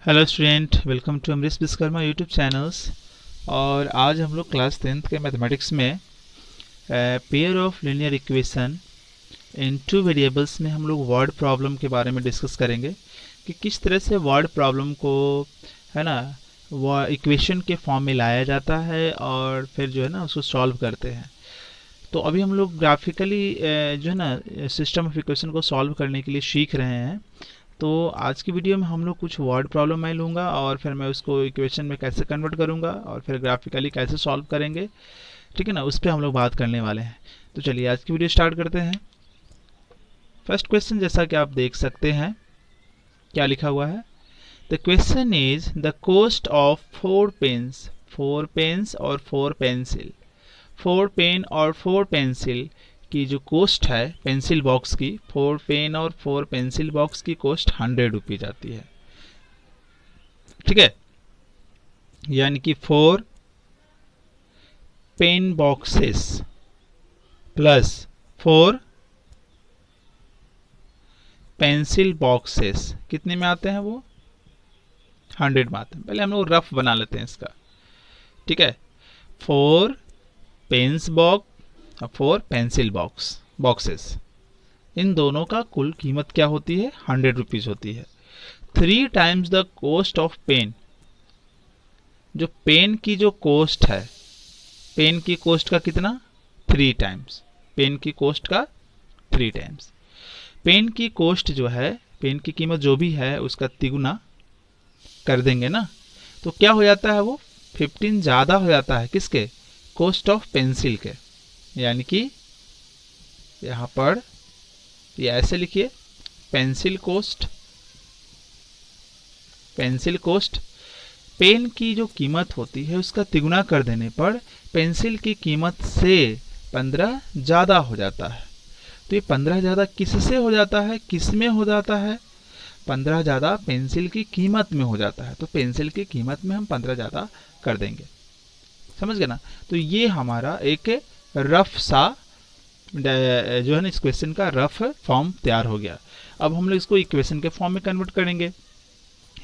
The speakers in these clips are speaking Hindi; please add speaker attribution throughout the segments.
Speaker 1: Hello student, welcome to Amrish Vishwakarma YouTube channels. और आज हम लोग क्लास 10th के मैथमेटिक्स में pair of linear equation in two variables में हम लोग वर्ड प्रॉब्लम के बारे में डिस्कस करेंगे कि किस तरह से वर्ड प्रॉब्लम को है ना वो इक्वेशन के फॉर्म में लाया जाता है और फिर जो है ना उसको सॉल्व करते हैं। तो अभी हम लोग ग्राफिकली जो है ना सिस्टम ऑफ इक्वेशन को सॉल्व करने के लिए सीख रहे हैं। तो आज की वीडियो में हम लोग कुछ वर्ड प्रॉब्लम मैं लूँगा और फिर मैं उसको इक्वेशन में कैसे कन्वर्ट करूँगा और फिर ग्राफिकली कैसे सॉल्व करेंगे, ठीक है ना, उस पर हम लोग बात करने वाले हैं। तो चलिए आज की वीडियो स्टार्ट करते हैं। फर्स्ट क्वेश्चन जैसा कि आप देख सकते हैं क्या लिखा हुआ है। The question is the cost of 4 pens और 4 पेंसिल। 4 पेन और 4 पेंसिल की जो कॉस्ट है पेंसिल बॉक्स की, 4 पेन और 4 पेंसिल बॉक्स की कॉस्ट 100 रुपीज आती है। ठीक है, यानी कि 4 pen boxes plus 4 pencil boxes कितने में आते हैं? वो 100 में आते हैं। पहले हम लोग रफ बना लेते हैं इसका। ठीक है, 4 पेन्स बॉक्स और 4 पेंसिल बॉक्सेस, इन दोनों का कुल कीमत क्या होती है? 100 रुपीज होती है। 3 times the cost of pen, जो पेन की जो कॉस्ट है, पेन की कॉस्ट का कितना? 3 टाइम्स। पेन की कॉस्ट का 3 टाइम्स। पेन की कॉस्ट जो है, पेन की कीमत जो भी है उसका तिगुना कर देंगे ना, तो क्या हो जाता है? वो 15 ज्यादा हो जाता है किसके? कॉस्ट ऑफ पेंसिल के। यानी कि यहां पर ये ऐसे लिखिए, पेंसिल कॉस्ट पेन की जो कीमत होती है उसका तिगुना कर देने पर पेंसिल की कीमत से 15 ज्यादा हो जाता है। तो ये 15 ज्यादा किससे हो जाता है? किस में हो जाता है? 15 ज्यादा पेंसिल की कीमत में हो जाता है। तो पेंसिल की कीमत में हम 15 ज्यादा कर देंगे। समझ गए ना? तो ये हमारा एक रफ सा जो है ना इस क्वेश्चन का रफ फॉर्म तैयार हो गया। अब हम लोग इसको इक्वेशन के फॉर्म में कन्वर्ट करेंगे।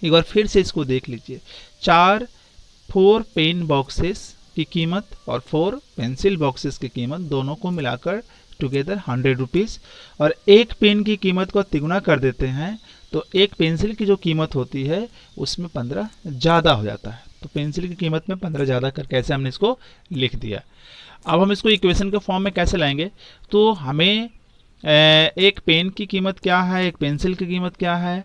Speaker 1: एक बार फिर से इसको देख लीजिए। 4 पेन बॉक्सेस की कीमत और 4 पेंसिल बॉक्सेस की कीमत दोनों को मिलाकर टुगेदर 100 रुपीज, और एक पेन की कीमत को तिगुना कर देते हैं तो एक पेंसिल की जो कीमत होती है उसमें 15 ज्यादा हो जाता है। तो पेंसिल की कीमत में 15 ज्यादा करके ऐसे हमने इसको लिख दिया। अब हम इसको इक्वेशन के फॉर्म में कैसे लाएंगे? तो हमें एक पेन की कीमत क्या है, एक पेंसिल की कीमत क्या है,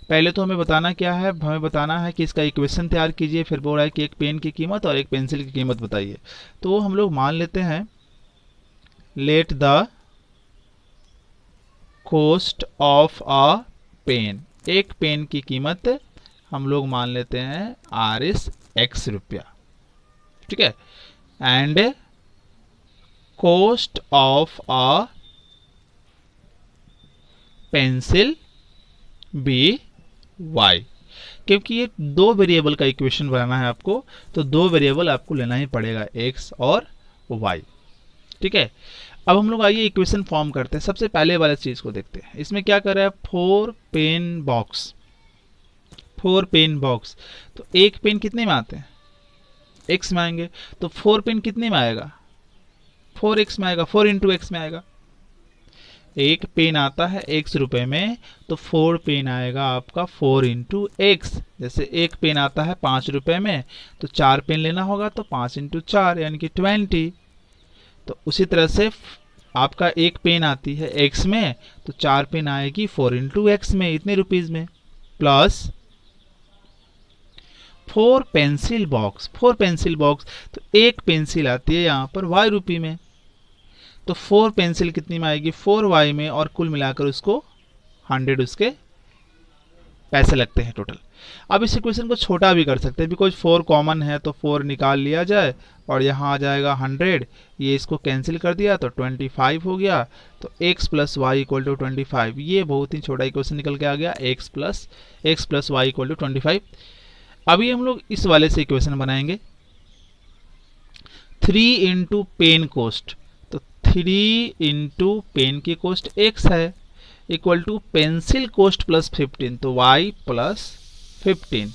Speaker 1: पहले तो हमें बताना क्या है? हमें बताना है कि इसका इक्वेशन तैयार कीजिए। फिर बोल रहा है कि एक पेन की कीमत और एक पेंसिल की कीमत बताइए। तो हम लोग मान लेते हैं, let the cost of a pen, एक पेन की कीमत हम लोग मान लेते हैं Rs x रुपया। ठीक है, and cost of a pencil be y। क्योंकि ये 2 वेरिएबल का इक्वेशन बनाना है आपको, तो 2 वेरिएबल आपको लेना ही पड़ेगा, x और y। ठीक है, अब हम लोग आइए इक्वेशन फॉर्म करते हैं। सबसे पहले वाले चीज को देखते हैं। इसमें क्या कर रहा है? 4 पेन बॉक्स। तो एक पेन कितने में आते हैं? x में आएंगे। तो 4 पेन कितने में आएगा? 4x में आएगा, 4 इंटू एक्स में आएगा। एक पेन आता है x रुपए में, तो 4 पेन आएगा आपका 4 इंटू एक्स। जैसे एक पेन आता है 5 रुपए में, तो 4 पेन लेना होगा, तो 5 इंटू 4 यानी कि 20। तो उसी तरह से आपका एक पेन आती है x में, तो 4 पेन आएगी 4 इंटू एक्स में, इतने रुपीज में, प्लस 4 पेंसिल बॉक्स। तो एक पेंसिल आती है यहाँ पर y रुपये में, तो 4 पेंसिल कितनी में आएगी? 4y में, और कुल मिलाकर उसको 100 उसके पैसे लगते हैं टोटल। अब इस इक्वेशन को छोटा भी कर सकते हैं, बिकॉज 4 कॉमन है तो 4 निकाल लिया जाए और यहाँ आ जाएगा 100। ये इसको कैंसिल कर दिया तो 25 हो गया। तो x plus y equal to 25। ये बहुत ही छोटा इक्वेशन निकल के आ गया, x plus y equal to 25। अभी हम लोग इस वाले से इक्वेशन बनाएंगे। 3 इंटू पेन कॉस्ट, तो 3 इंटू पेन की कॉस्ट x है, equal to pencil cost plus 15, तो y प्लस 15।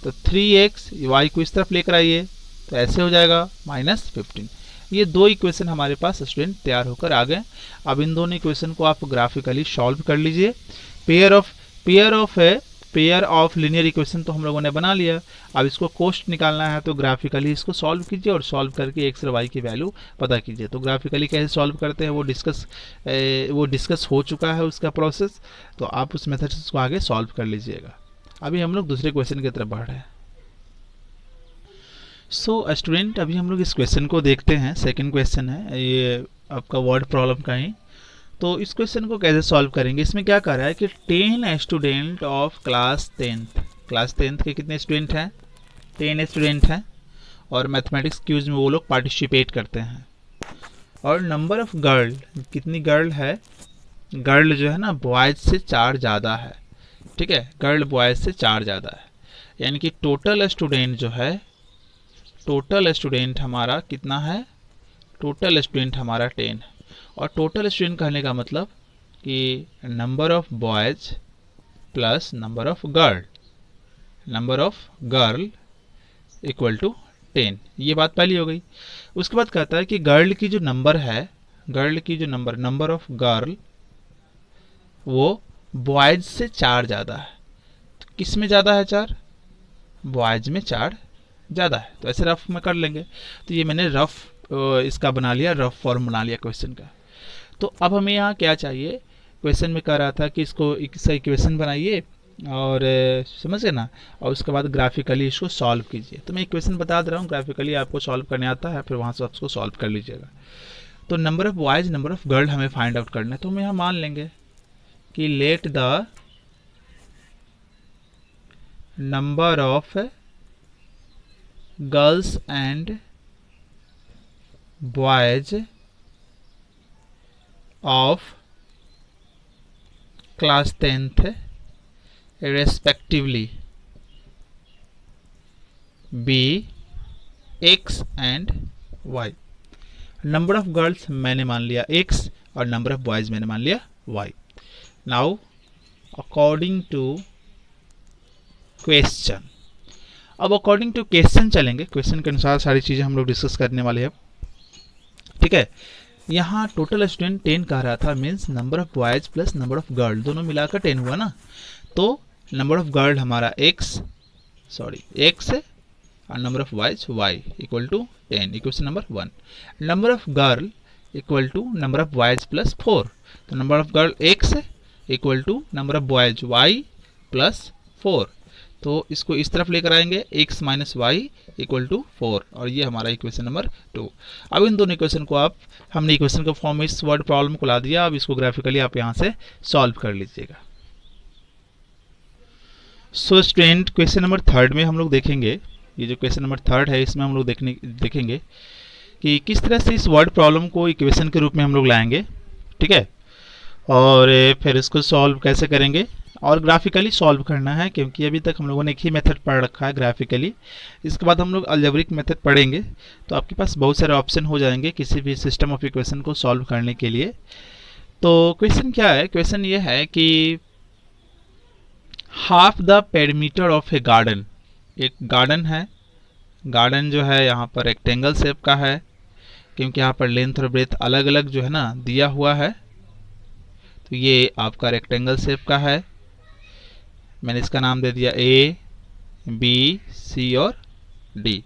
Speaker 1: तो 3x y को इस तरफ लेकर आइए तो ऐसे हो जाएगा -15। ये दो इक्वेशन हमारे पास स्टूडेंट तैयार होकर आ गए। अब इन दोनों इक्वेशन को आप ग्राफिकली सॉल्व कर लीजिए। पेयर ऑफ लीनियर इक्वेशन तो हम लोगों ने बना लिया। अब इसको कोस्ट निकालना है तो ग्राफिकली इसको सॉल्व कीजिए और सॉल्व करके एक्स और वाई की वैल्यू पता कीजिए। तो ग्राफिकली कैसे सॉल्व करते हैं वो डिस्कस हो चुका है उसका प्रोसेस, तो आप उस मेथड से उसको आगे सॉल्व कर लीजिएगा। अभी हम लोग दूसरे क्वेश्चन की तरफ बढ़ रहे हैं। सो स्टूडेंट अभी हम लोग इस क्वेश्चन को देखते हैं। सेकंड क्वेश्चन है ये आपका वर्ड प्रॉब्लम का ही। तो इस क्वेश्चन को कैसे सॉल्व करेंगे, इसमें क्या कर रहा है कि 10 स्टूडेंट ऑफ क्लास 10th के कितने स्टूडेंट हैं, 10 स्टूडेंट हैं और मैथमेटिक्स क्यूज में वो लोग पार्टिसिपेट करते हैं। और नंबर ऑफ गर्ल, कितनी गर्ल है, गर्ल जो है ना बॉयज से 4 ज़्यादा है। ठीक है, गर्ल बॉयज से 4 ज़्यादा है, यानी कि टोटल स्टूडेंट हमारा कितना है, टोटल स्टूडेंट हमारा 10 है। और टोटल स्टूडेंट कहने का मतलब कि number of boys plus number of girl equal to 10। ये बात पहली हो गई। उसके बाद कहता है कि गर्ल की जो नंबर ऑफ गर्ल वो बॉयज से 4 ज़्यादा है। तो किस में ज़्यादा है 4, बॉयज में 4 ज़्यादा है। तो ऐसे रफ में कर लेंगे। तो ये मैंने इसका बना लिया, रफ फॉर्म बना लिया क्वेश्चन का। तो अब हमें यहाँ क्या चाहिए, क्वेश्चन में कह रहा था कि इसको इसका इक्वेशन बनाइए और समझ गए ना, और उसके बाद ग्राफिकली इसको सॉल्व कीजिए। तो मैं इक्वेशन बता दे रहा हूँ, ग्राफिकली आपको सॉल्व करने आता है, फिर वहाँ से आप उसको सॉल्व कर लीजिएगा। तो number of boys number of girl हमें फाइंड आउट करना है। तो हम यहाँ मान लेंगे कि let the number of girls and boys of class 10th respectively be x and y। Number of girls मैंने मान लिया x और नंबर ऑफ बॉयज मैंने मान लिया y। Now according to question, अब अकॉर्डिंग टू क्वेश्चन चलेंगे। क्वेश्चन के अनुसार सारी चीजें हम लोग डिस्कस करने वाले हैं। ठीक है, यहाँ टोटल स्टूडेंट 10 कह रहा था, means number of boys plus number of girl दोनों मिलाकर 10 हुआ ना। तो नंबर ऑफ गर्ल हमारा x है और number of boys y equal to 10, equation number 1। Number of girl equal to number of boys plus 4। तो नंबर ऑफ गर्ल x है equal to number of boys y plus 4। तो इसको इस तरफ लेकर आएंगे, x minus y equal to 4, और ये हमारा इक्वेशन नंबर 2। अब इन दोनों इक्वेशन को हमने इक्वेशन के फॉर्म में इस वर्ड प्रॉब्लम को ला दिया। अब इसको ग्राफिकली आप यहाँ से सॉल्व कर लीजिएगा। सो स्टूडेंट क्वेश्चन नंबर 3 में हम लोग देखेंगे, ये जो क्वेश्चन नंबर 3 है इसमें हम लोग देखेंगे कि किस तरह से इस वर्ड प्रॉब्लम को इक्वेशन के रूप में हम लोग लाएंगे। ठीक है, और फिर इसको सॉल्व कैसे करेंगे और ग्राफिकली सॉल्व करना है, क्योंकि अभी तक हम लोगों ने एक ही मेथड पढ़ रखा है ग्राफिकली। इसके बाद हम लोग अलजेब्रिक मेथड पढ़ेंगे, तो आपके पास बहुत सारे ऑप्शन हो जाएंगे किसी भी सिस्टम ऑफ इक्वेशन को सॉल्व करने के लिए। तो क्वेश्चन क्या है, क्वेश्चन ये है कि half the perimeter of A garden, एक गार्डन है, गार्डन जो है यहाँ पर रेक्टेंगल शेप का है, क्योंकि यहाँ पर लेंथ और ब्रेथ अलग अलग जो है ना दिया हुआ है। तो ये आपका रेक्टेंगल शेप का है, मैंने इसका नाम दे दिया A, B, C और D।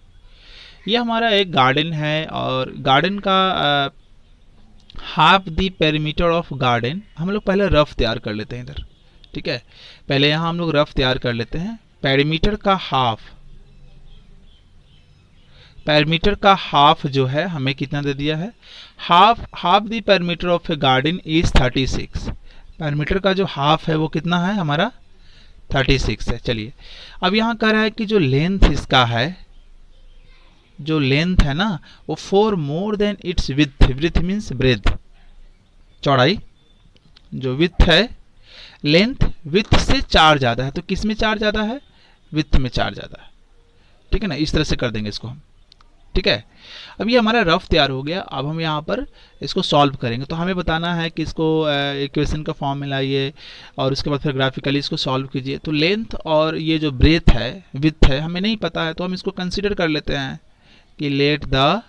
Speaker 1: ये हमारा एक गार्डन है और गार्डन का half the perimeter of garden हम लोग पहले रफ तैयार कर लेते हैं इधर। ठीक है, पहले यहाँ हम लोग रफ तैयार कर लेते हैं। पेरीमीटर का हाफ जो है हमें कितना दे दिया है, half the perimeter of A garden is 36। Perimeter का जो हाफ है वो कितना है हमारा 36 है। चलिए, अब यहाँ कह रहा है कि जो लेंथ इसका है, जो लेंथ है ना वो 4 more than its width means breadth, चौड़ाई, जो विड्थ है लेंथ विड्थ से 4 ज़्यादा है। तो किस में 4 ज़्यादा है, विड्थ में 4 ज़्यादा है। ठीक है ना, इस तरह से कर देंगे इसको हम। ठीक है। अब ये हमारा रफ तैयार हो गया। अब हम यहाँ पर इसको सॉल्व करेंगे। तो हमें बताना है कि इसको इक्वेशन का फॉर्म में लाइए और उसके बाद फिर ग्राफिकली इसको सॉल्व कीजिए। तो लेंथ और ये जो ब्रेथ है, विड्थ है, हमें नहीं पता है, तो हम इसको कंसीडर कर लेते हैं कि let the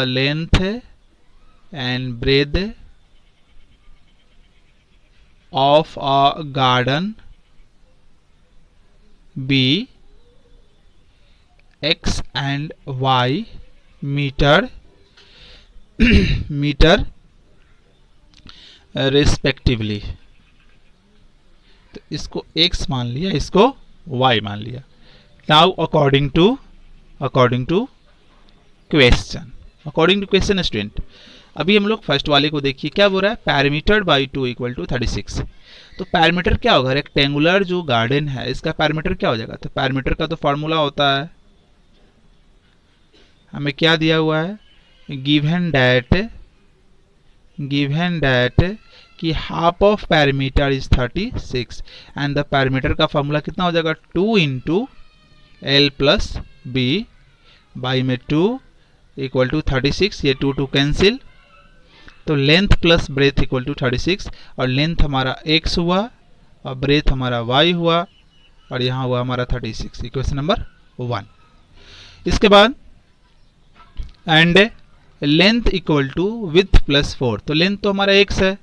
Speaker 1: length and breadth of a garden be x and y metre metre respectively. तो इसको x मान लिया, इसको y मान लिया। Now according to question student, अभी हम लोग फर्स्ट वाले को देखिए क्या बोल रहा है, पैरामीटर बाई 2 इक्वल टू 36। तो पैरामीटर क्या होगा, रेक्टेंगुलर जो गार्डन है इसका पैरामीटर क्या हो जाएगा। तो पैरामीटर का तो फॉर्मूला होता है, हमें क्या दिया हुआ है, गिवन दैट कि half of parameter is 36 and the parameter का फॉर्मूला कितना हो जाएगा, 2 into l plus b by में 2 इक्वल टू 36। ये 2 कैंसिल, तो length plus breadth equal to 36 और लेंथ हमारा x हुआ और ब्रेथ हमारा y हुआ और यहाँ हुआ हमारा 36। Equation number 1। इसके बाद and length equal to width plus 4। तो लेंथ तो हमारा x है,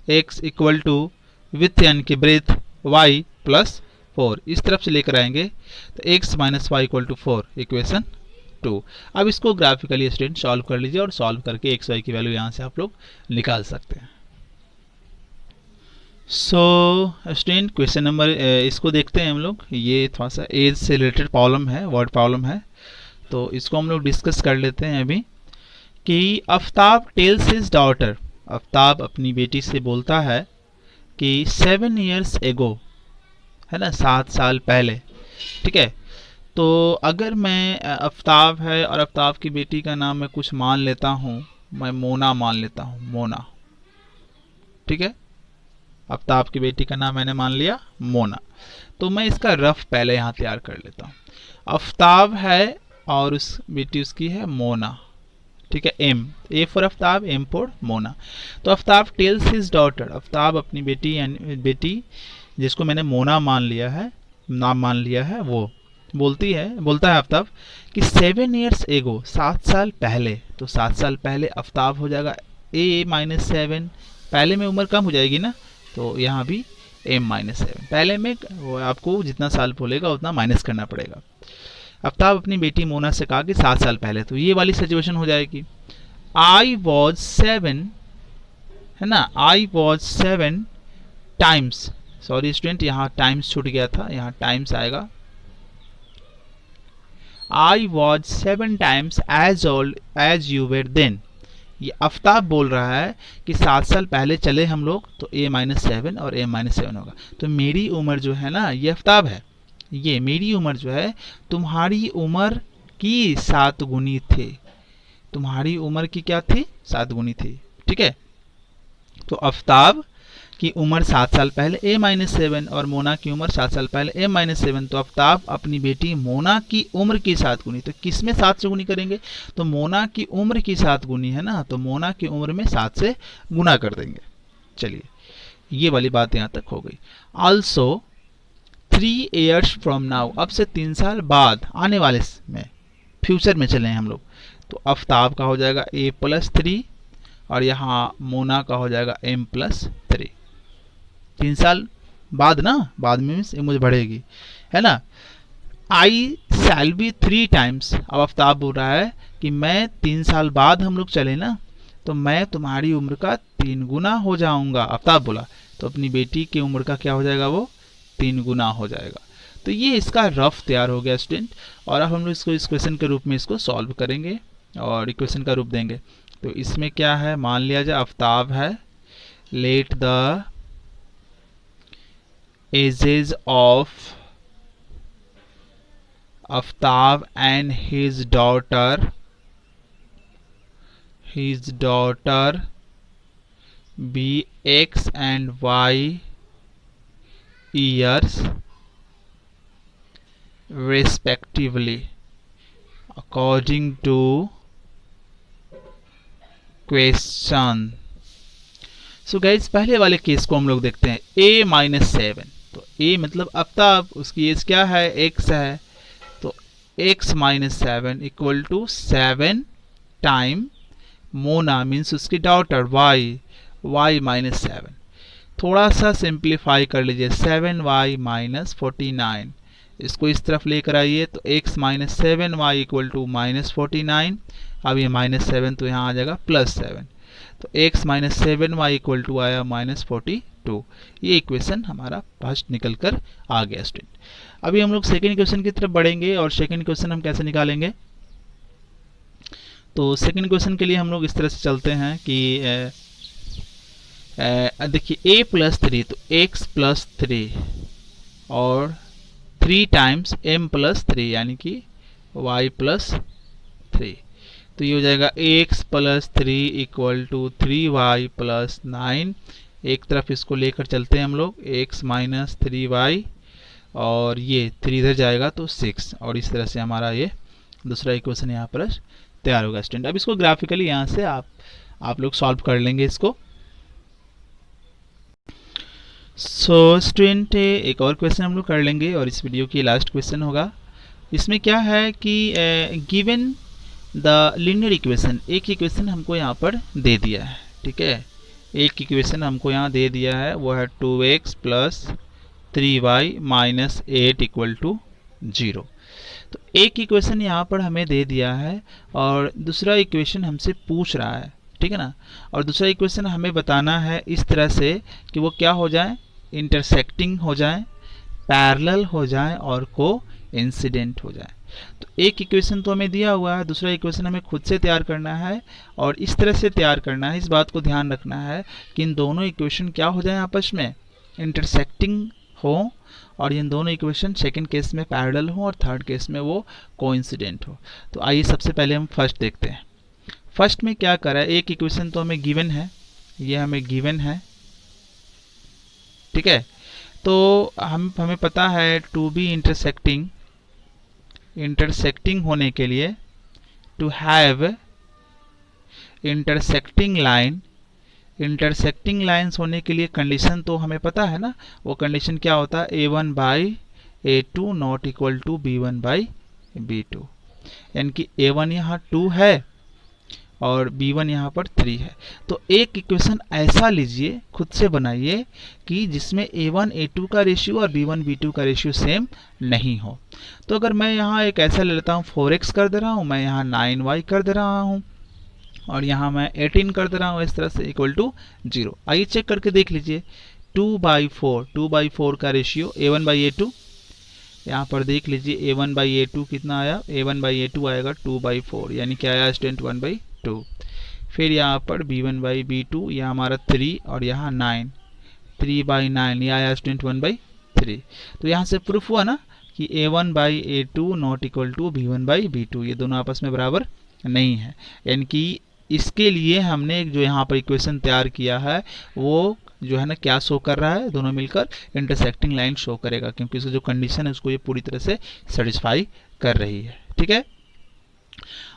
Speaker 1: x इक्वल टू विड्थ यानी कि ब्रेथ y प्लस 4। इस तरफ से लेकर आएंगे तो x minus y equal to 4, equation 2। अब इसको ग्राफिकली स्टूडेंट सॉल्व कर लीजिए और सॉल्व करके एक्स वाई की वैल्यू यहाँ से आप लोग निकाल सकते हैं। सो स्टूडेंट क्वेश्चन नंबर इसको देखते हैं हम लोग। ये थोड़ा सा एज से रिलेटेड प्रॉब्लम है, वर्ड प्रॉब्लम है, तो इसको हम लोग डिस्कस कर लेते हैं अभी। कि Aftab tells his daughter, Aftab अपनी बेटी से बोलता है कि 7 years एगो, है ना, 7 साल पहले। ठीक है, तो अगर मैं आफ्ताब है और आफ्ताब की बेटी का नाम मैं कुछ मान लेता हूँ, मैं मोना मान लेता हूँ, मोना। ठीक है, आफ्ताब की बेटी का नाम मैंने मान लिया मोना। तो मैं इसका रफ पहले यहाँ तैयार कर लेता हूँ। आफ्ताब है और उस बेटी उसकी है मोना। ठीक है, M, A for Aftab, M for Mona. तो Aftab tells his daughter, Aftab अपनी बेटी यानी बेटी जिसको मैंने मोना मान लिया है, नाम मान लिया है, वो बोलता है आफ्ताब कि 7 years एगो, 7 साल पहले। तो 7 साल पहले आफ्ताब हो जाएगा a माइनस 7, पहले में उम्र कम हो जाएगी ना, तो यहाँ भी m माइनस 7। पहले में वो आपको जितना साल बोलेगा उतना माइनस करना पड़ेगा। आफ्ताब अपनी बेटी मोना से कहा कि 7 साल पहले, तो ये वाली सिचुएशन हो जाएगी। I was 7, है ना, I was 7 times, sorry student यहाँ टाइम्स छूट गया था, यहाँ टाइम्स आएगा। I was 7 times as old as you were then। ये आफ्ताब बोल रहा है कि 7 साल पहले चले हम लोग, तो a माइनस 7 और m माइनस 7 होगा। तो मेरी उम्र जो है ना, ये आफ्ताब है, ये मेरी उम्र जो है तुम्हारी उम्र की 7 गुनी थी। तुम्हारी उम्र की क्या थी, 7 गुनी थी। ठीक है, तो आफ्ताब की उम्र 7 साल पहले a माइनस 7 और मोना की उम्र 7 साल पहले m माइनस 7। तो आफ्ताब अपनी बेटी मोना की उम्र की 7 गुनी, तो किस में 7 से गुनी करेंगे, तो मोना की उम्र की 7 गुनी है ना, तो मोना की उम्र में 7 से गुना कर देंगे। चलिए, ये वाली बात यहाँ तक हो गई। ऑल्सो 3 years फ्रॉम नाउ, अब से 3 साल बाद, आने वाले में, फ्यूचर में चले हैं हम लोग। तो आफ्ताब का हो जाएगा a प्लस 3 और यहाँ मोना का हो जाएगा m प्लस 3। 3 साल बाद ना, बाद में उम्र बढ़ेगी, है ना। आई शैल बी 3 times, अब आफ्ताब बोल रहा है कि मैं 3 साल बाद हम लोग चले ना, तो मैं तुम्हारी उम्र का 3 गुना हो जाऊंगा, आफ्ताब बोला। तो अपनी बेटी की उम्र का क्या हो जाएगा, वो 3 गुना हो जाएगा। तो ये इसका रफ तैयार हो गया स्टूडेंट। और अब हम लोग इसको इस क्वेश्चन के रूप में इसको सॉल्व करेंगे और इक्वेशन का रूप देंगे। तो इसमें क्या है, मान लिया जाए आफ्ताब है, let the ages of Aftab and his daughter be x and y years respectively। According to question. So guys पहले वाले केस को हम लोग देखते हैं, a माइनस 7। तो a मतलब अब तक उसकी एज क्या है, x है, तो x minus 7 equal to 7 time मोना मीन्स उसकी डॉटर y माइनस 7। थोड़ा सा सिंप्लीफाई कर लीजिए, 7y माइनस 49, इसको इस तरफ लेकर आइए तो x minus 7y equal to minus 49। अब ये माइनस 7 तो यहाँ आ जाएगा प्लस 7, तो x minus 7y equal to आया माइनस 42। ये इक्वेशन हमारा फर्स्ट निकल कर आ गया स्टूडेंट। अभी हम लोग सेकेंड इक्वेशन की तरफ बढ़ेंगे और सेकेंड इक्वेशन हम कैसे निकालेंगे। तो सेकेंड इक्वेशन के लिए हम लोग इस तरह से चलते हैं कि देखिए a प्लस 3, तो x प्लस 3 और 3 टाइम्स m प्लस 3 यानी कि y प्लस 3। तो ये हो जाएगा x plus 3 equal to 3y plus 9। एक तरफ इसको लेकर चलते हैं हम लोग, x माइनस 3y और ये 3 इधर जाएगा तो 6, और इस तरह से हमारा ये दूसरा इक्वेशन यहाँ पर तैयार होगा स्टूडेंट। अब इसको ग्राफिकली यहाँ से आप लोग सॉल्व कर लेंगे इसको। सो स्टूडेंट एक और क्वेश्चन हम लोग कर लेंगे और इस वीडियो की लास्ट क्वेश्चन होगा। इसमें क्या है कि गिवन द लीनियर इक्वेशन, एक इक्वेशन हमको यहाँ पर दे दिया है, ठीक है, एक इक्वेशन हमको यहाँ दे दिया है, वो है 2x plus 3y minus 8 equal to 0। तो एक इक्वेशन यहाँ पर हमें दे दिया है और दूसरा इक्वेशन हमसे पूछ रहा है, ठीक है ना, और दूसरा इक्वेशन हमें बताना है इस तरह से कि वो क्या हो जाए, इंटरसेक्टिंग हो जाए, पैरेलल हो जाए और को इंसिडेंट हो जाए। तो एक इक्वेशन तो हमें दिया हुआ है, दूसरा इक्वेशन हमें खुद से तैयार करना है और इस तरह से तैयार करना है, इस बात को ध्यान रखना है कि इन दोनों इक्वेशन क्या हो जाए, आपस में इंटरसेक्टिंग हो और इन दोनों इक्वेशन सेकंड केस में पैरेलल हो और थर्ड केस में वो कोइंसिडेंट हो। तो आइए सबसे पहले हम फर्स्ट देखते हैं। फर्स्ट में क्या करा है, एक इक्वेशन तो हमें गिवन है, ये हमें गिवन है, ठीक है, तो हमें पता है टू बी इंटरसेक्टिंग होने के लिए, टू हैव इंटरसेक्टिंग लाइन्स होने के लिए कंडीशन तो हमें पता है ना, वो कंडीशन क्या होता है, a1 by a2 not equal to b1 by b2, यानी कि a1 यहाँ 2 है और b1 यहाँ पर 3 है। तो एक इक्वेशन ऐसा लीजिए, खुद से बनाइए कि जिसमें a1 a2 का रेशियो और b1 b2 का रेशियो सेम नहीं हो। तो अगर मैं यहाँ एक ऐसा ले लेता हूँ, 4x कर दे रहा हूँ, मैं यहाँ 9y कर दे रहा हूँ और यहाँ मैं 18 कर दे रहा हूँ, इस तरह से इक्वल टू 0। आइए चेक करके देख लीजिए, 2/4 का रेशियो a1 बाई a2, यहाँ पर देख लीजिए a1 बाई a2 कितना आया, a1 बाई a2 आएगा 2/4, यानी क्या आया स्टूडेंट 1/2। फिर यहाँ पर b1 बाई b2, यह हमारा 3 और यहाँ 9, 3/9, यह आया स्टूडेंट 1/3। तो यहाँ से प्रूफ हुआ ना कि a1 by a2 not equal to b1 by b2, ये दोनों आपस में बराबर नहीं है। यानी कि इसके लिए हमने जो यहाँ पर इक्वेशन तैयार किया है वो जो है ना क्या शो कर रहा है, दोनों मिलकर इंटरसेक्टिंग लाइन शो करेगा, क्योंकि इसकी जो कंडीशन है उसको ये पूरी तरह से सेटिस्फाई कर रही है, ठीक है।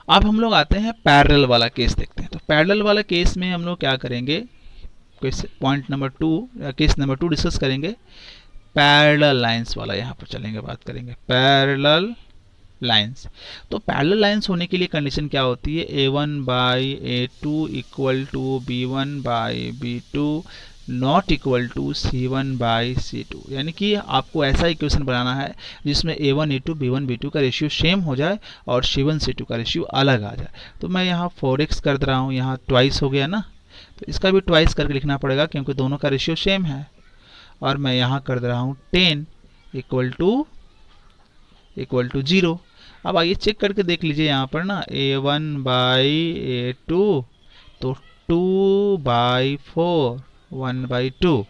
Speaker 1: अब हम लोग आते हैं पैरेलल वाला केस देखते हैं। तो पैरेलल वाला केस में हम लोग क्या करेंगे, point number 2, case number 2 discuss करेंगे। पैरेलल लाइंस वाला यहाँ पर चलेंगे, बात करेंगे पैरेलल लाइंस। तो पैरेलल लाइंस होने के लिए कंडीशन क्या होती है, a1 by a2 equal to b1 by b2 not equal to c1 by c2, यानी कि आपको ऐसा इक्वेशन बनाना है जिसमें a1 a2 b1 b2 का रेशियो सेम हो जाए और c1 c2 का रेशियो अलग आ जाए। तो मैं यहाँ 4x कर दे रहा हूँ, यहाँ ट्वाइस हो गया ना, तो इसका भी ट्वाइस करके लिखना पड़ेगा क्योंकि दोनों का रेशियो सेम है। और मैं यहाँ कर दे रहा हूँ 10 इक्वल टू 0। अब आइए चेक करके देख लीजिए यहाँ पर ना, a1 बाई a2 तो 2/4 1/2,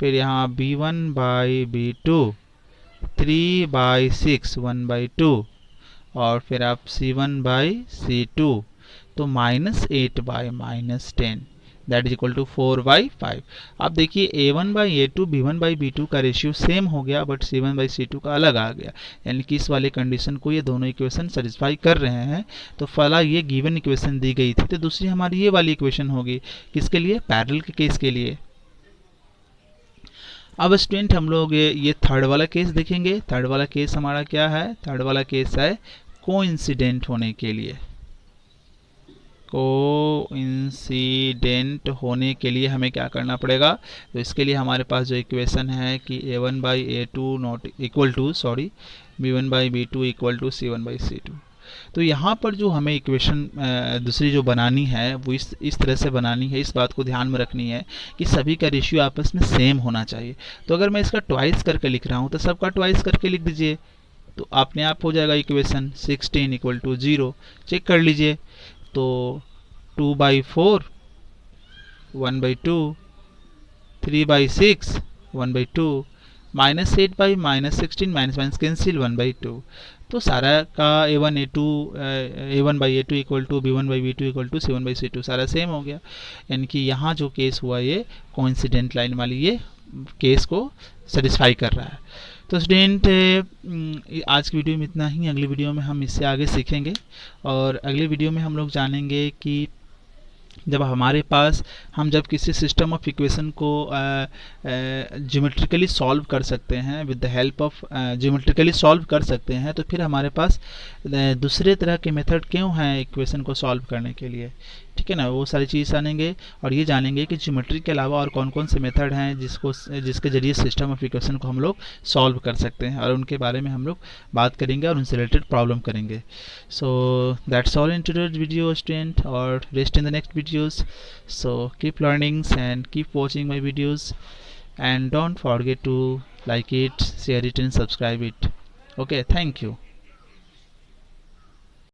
Speaker 1: फिर यहाँ b1 बाई b2 3/6 1/2, और फिर आप c1 बाई c2 तो -8/-10, दैट इज इक्वल टू 4/5। अब देखिए A1/A2 B1/B2 का रेशियो सेम हो गया, बट C1/C2 का अलग आ गया, यानी कि इस वाले कंडीशन को ये दोनों इक्वेशन सेटिस्फाई कर रहे हैं। तो फला ये गिवन इक्वेशन दी गई थी, तो दूसरी हमारी ये वाली इक्वेशन होगी, किसके लिए, पैरेलल के केस के लिए। अब स्टूडेंट हम लोग ये थर्ड वाला केस देखेंगे। थर्ड वाला केस हमारा क्या है, थर्ड वाला केस है कोइंसिडेंट होने के लिए। कोइंसिडेंट होने के लिए हमें क्या करना पड़ेगा, तो इसके लिए हमारे पास जो इक्वेशन है कि A1/A2 not equal to B1/B2 equal to C1/C2। तो यहाँ पर जो हमें इक्वेशन दूसरी जो बनानी है वो इस तरह से बनानी है, इस बात को ध्यान में रखनी है कि सभी का रेशियो आपस में सेम होना चाहिए। तो अगर मैं इसका ट्वाइस करके लिख रहा हूँ तो सबका ट्वाइस करके लिख दीजिए, तो अपने आप हो जाएगा इक्वेशन 16 इक्वल टू 0। चेक कर लीजिए, तो 2/4 1/2, 3/6 1/2, -8/-16 माइनस कैंसिल 1/2। तो सारा का A1/A2 equal to B1/B2 equal to C1/C2 सारा सेम हो गया, यानी कि यहाँ जो केस हुआ ये कोइंसिडेंट लाइन वाली ये केस को सेटिस्फाई कर रहा है। तो स्टूडेंट आज की वीडियो में इतना ही, अगली वीडियो में हम इससे आगे सीखेंगे, और अगली वीडियो में हम लोग जानेंगे कि जब हमारे पास हम जब किसी सिस्टम ऑफ इक्वेशन को ज्योमेट्रिकली सॉल्व कर सकते हैं, with the help of geometrically solve कर सकते हैं, तो फिर हमारे पास दूसरे तरह के मेथड क्यों हैं इक्वेशन को सॉल्व करने के लिए, ठीक है ना। वो सारी चीज़ जानेंगे और ये जानेंगे कि ज्योमेट्री के अलावा और कौन कौन से मेथड हैं जिसके जरिए सिस्टम ऑफ इक्वेशन को हम लोग सॉल्व कर सकते हैं, और उनके बारे में हम लोग बात करेंगे और उनसे रिलेटेड प्रॉब्लम करेंगे। So that's all in today's video student, और rest in the next videos. So keep learnings and keep watching my videos, and don't forget to like it, share it and subscribe it. Okay, thank you.